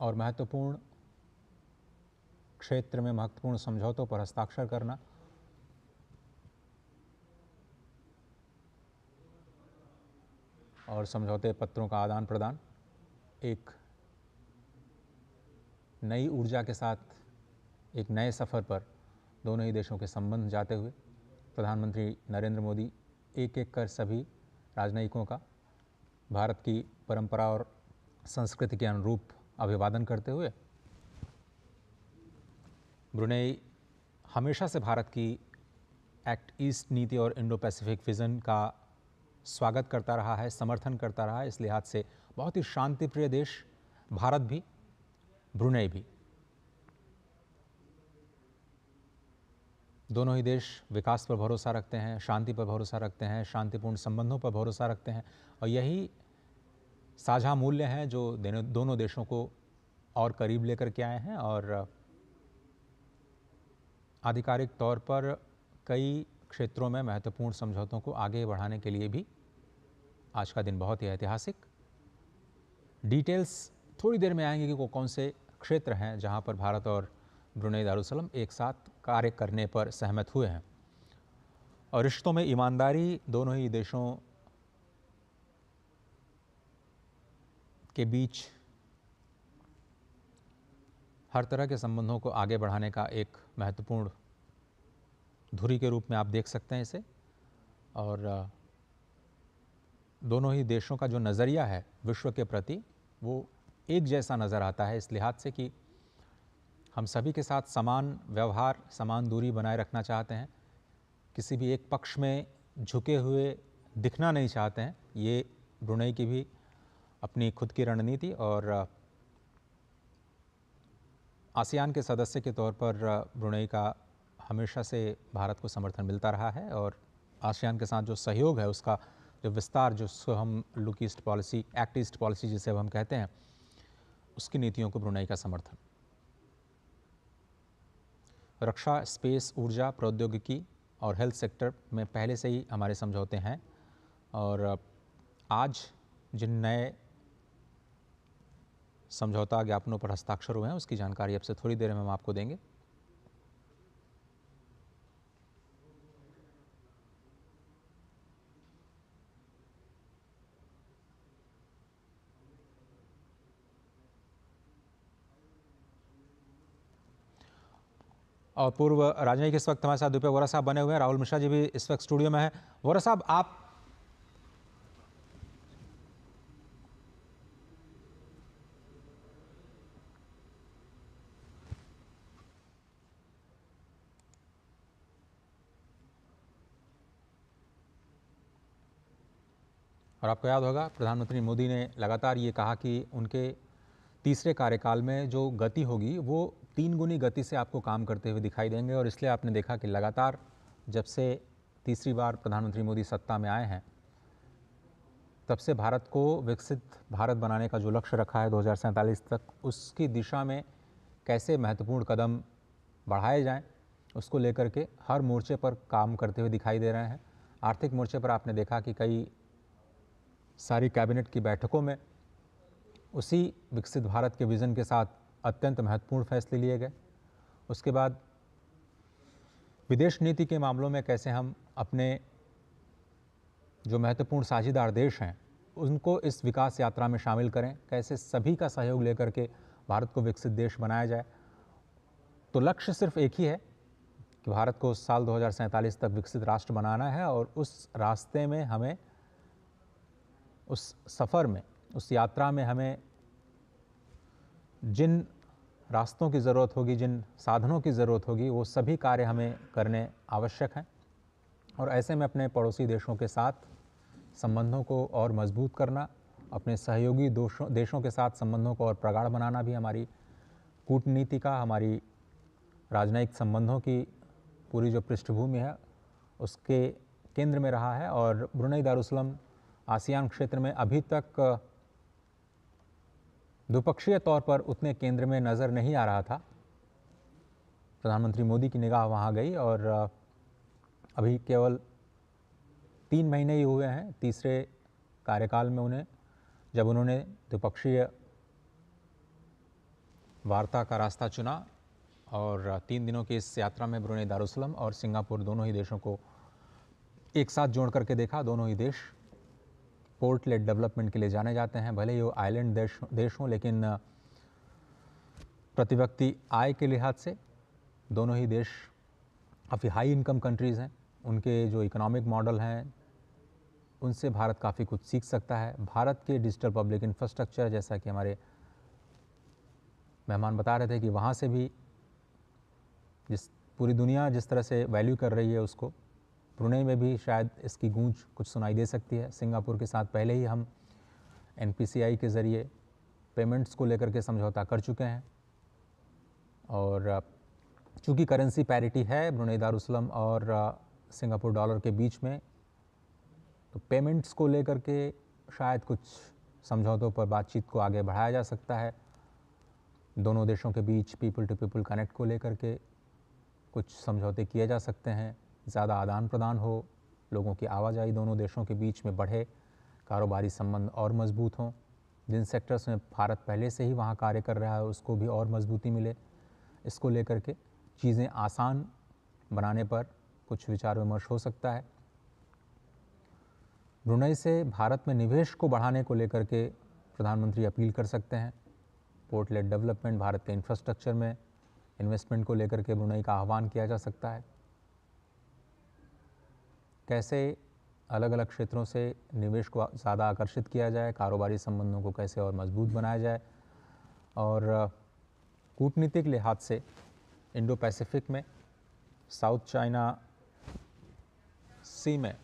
और महत्वपूर्ण क्षेत्र में महत्वपूर्ण समझौतों पर हस्ताक्षर करना और समझौते पत्रों का आदान प्रदान एक नई ऊर्जा के साथ एक नए सफ़र पर दोनों ही देशों के संबंध जाते हुए प्रधानमंत्री नरेंद्र मोदी एक एक कर सभी राजनयिकों का भारत की परंपरा और संस्कृति के अनुरूप अभिवादन करते हुए ब्रुनेई हमेशा से भारत की एक्ट ईस्ट नीति और इंडो पैसिफिक विज़न का स्वागत करता रहा है, समर्थन करता रहा है। इस लिहाज से बहुत ही शांतिप्रिय देश भारत भी, ब्रुनेई भी। दोनों ही देश विकास पर भरोसा रखते हैं, शांति पर भरोसा रखते हैं, शांतिपूर्ण संबंधों पर भरोसा रखते हैं और यही साझा मूल्य हैं जो दोनों देशों को और करीब लेकर के आए हैं और आधिकारिक तौर पर कई क्षेत्रों में महत्वपूर्ण समझौतों को आगे बढ़ाने के लिए भी आज का दिन बहुत ही ऐतिहासिक। डिटेल्स थोड़ी देर में आएंगे कि वो कौन से क्षेत्र हैं जहां पर भारत और ब्रुनेई दारुसलाम एक साथ कार्य करने पर सहमत हुए हैं। और रिश्तों में ईमानदारी दोनों ही देशों के बीच हर तरह के संबंधों को आगे बढ़ाने का एक महत्वपूर्ण धुरी के रूप में आप देख सकते हैं इसे। और दोनों ही देशों का जो नज़रिया है विश्व के प्रति वो एक जैसा नज़र आता है, इस लिहाज से कि हम सभी के साथ समान व्यवहार, समान दूरी बनाए रखना चाहते हैं, किसी भी एक पक्ष में झुके हुए दिखना नहीं चाहते हैं। ये ब्रुनेई की भी अपनी खुद की रणनीति और आसियान के सदस्य के तौर पर ब्रुनेई का हमेशा से भारत को समर्थन मिलता रहा है और आसियान के साथ जो सहयोग है उसका जो विस्तार, जिसको हम look east policy, act east policy जिसे हम कहते हैं, उसकी नीतियों को ब्रुनेई का समर्थन। रक्षा, स्पेस, ऊर्जा, प्रौद्योगिकी और हेल्थ सेक्टर में पहले से ही हमारे समझौते हैं और आज जिन नए समझौता ज्ञापनों पर हस्ताक्षर हुए हैं उसकी जानकारी अब से थोड़ी देर में हम आपको देंगे। और पूर्व राजनयिक इस वक्त हमारे साथ दुपे वोरा साहब बने हुए हैं, राहुल मिश्रा जी भी इस वक्त स्टूडियो में हैं। वोरा साहब, आप और आपको याद होगा प्रधानमंत्री मोदी ने लगातार ये कहा कि उनके तीसरे कार्यकाल में जो गति होगी वो 3 गुनी गति से आपको काम करते हुए दिखाई देंगे और इसलिए आपने देखा कि लगातार जब से तीसरी बार प्रधानमंत्री मोदी सत्ता में आए हैं तब से भारत को विकसित भारत बनाने का जो लक्ष्य रखा है 2047 तक, उसकी दिशा में कैसे महत्वपूर्ण कदम बढ़ाए जाएं उसको लेकर के हर मोर्चे पर काम करते हुए दिखाई दे रहे हैं। आर्थिक मोर्चे पर आपने देखा कि कई सारी कैबिनेट की बैठकों में उसी विकसित भारत के विज़न के साथ अत्यंत महत्वपूर्ण फैसले लिए गए। उसके बाद विदेश नीति के मामलों में कैसे हम अपने जो महत्वपूर्ण साझेदार देश हैं उनको इस विकास यात्रा में शामिल करें, कैसे सभी का सहयोग लेकर के भारत को विकसित देश बनाया जाए। तो लक्ष्य सिर्फ एक ही है कि भारत को साल 2047 तक विकसित राष्ट्र बनाना है और उस रास्ते में हमें, उस सफ़र में, उस यात्रा में हमें जिन रास्तों की ज़रूरत होगी, जिन साधनों की ज़रूरत होगी, वो सभी कार्य हमें करने आवश्यक हैं। और ऐसे में अपने पड़ोसी देशों के साथ संबंधों को और मजबूत करना, अपने सहयोगी देशों के साथ संबंधों को और प्रगाढ़ बनाना भी हमारी कूटनीति का, हमारी राजनयिक संबंधों की पूरी जो पृष्ठभूमि है उसके केंद्र में रहा है। और ब्रुनेई दारुसलाम आसियान क्षेत्र में अभी तक द्विपक्षीय तौर पर उतने केंद्र में नज़र नहीं आ रहा था। प्रधानमंत्री मोदी की निगाह वहाँ गई और अभी केवल 3 महीने ही हुए हैं तीसरे कार्यकाल में उन्हें, जब उन्होंने द्विपक्षीय वार्ता का रास्ता चुना और 3 दिनों की इस यात्रा में ब्रुनेई दारुसलाम और सिंगापुर दोनों ही देशों को एक साथ जोड़ करके देखा। दोनों ही देश पोर्ट लेड डेवलपमेंट के लिए जाने जाते हैं। भले ही वो आइलैंड देश हों, लेकिन प्रति व्यक्ति आय के लिहाज से दोनों ही देश काफ़ी हाई इनकम कंट्रीज़ हैं। उनके जो इकोनॉमिक मॉडल हैं उनसे भारत काफ़ी कुछ सीख सकता है। भारत के डिजिटल पब्लिक इंफ्रास्ट्रक्चर, जैसा कि हमारे मेहमान बता रहे थे कि वहाँ से भी पूरी दुनिया जिस तरह से वैल्यू कर रही है उसको, ब्रुनेई में भी शायद इसकी गूंज कुछ सुनाई दे सकती है। सिंगापुर के साथ पहले ही हम NPCI के ज़रिए पेमेंट्स को लेकर के समझौता कर चुके हैं और चूँकि करेंसी पैरिटी है ब्रुनेई दारुसलाम और सिंगापुर डॉलर के बीच में, तो पेमेंट्स को लेकर के शायद कुछ समझौतों पर बातचीत को आगे बढ़ाया जा सकता है। दोनों देशों के बीच पीपल टू पीपल कनेक्ट को लेकर के कुछ समझौते किए जा सकते हैं, ज़्यादा आदान प्रदान हो, लोगों की आवाजाही दोनों देशों के बीच में बढ़े, कारोबारी संबंध और मजबूत हों। जिन सेक्टर्स में भारत पहले से ही वहाँ कार्य कर रहा है उसको भी और मजबूती मिले। इसको लेकर के चीज़ें आसान बनाने पर कुछ विचार विमर्श हो सकता है। ब्रुनेई से भारत में निवेश को बढ़ाने को लेकर के प्रधानमंत्री अपील कर सकते हैं। पोर्ट लेड डेवलपमेंट, भारत के इंफ्रास्ट्रक्चर में इन्वेस्टमेंट को लेकर के ब्रुनेई का आह्वान किया जा सकता है। कैसे अलग अलग क्षेत्रों से निवेश को ज़्यादा आकर्षित किया जाए, कारोबारी संबंधों को कैसे और मजबूत बनाया जाए, और कूटनीतिक लिहाज से इंडो पैसिफिक में, साउथ चाइना सी में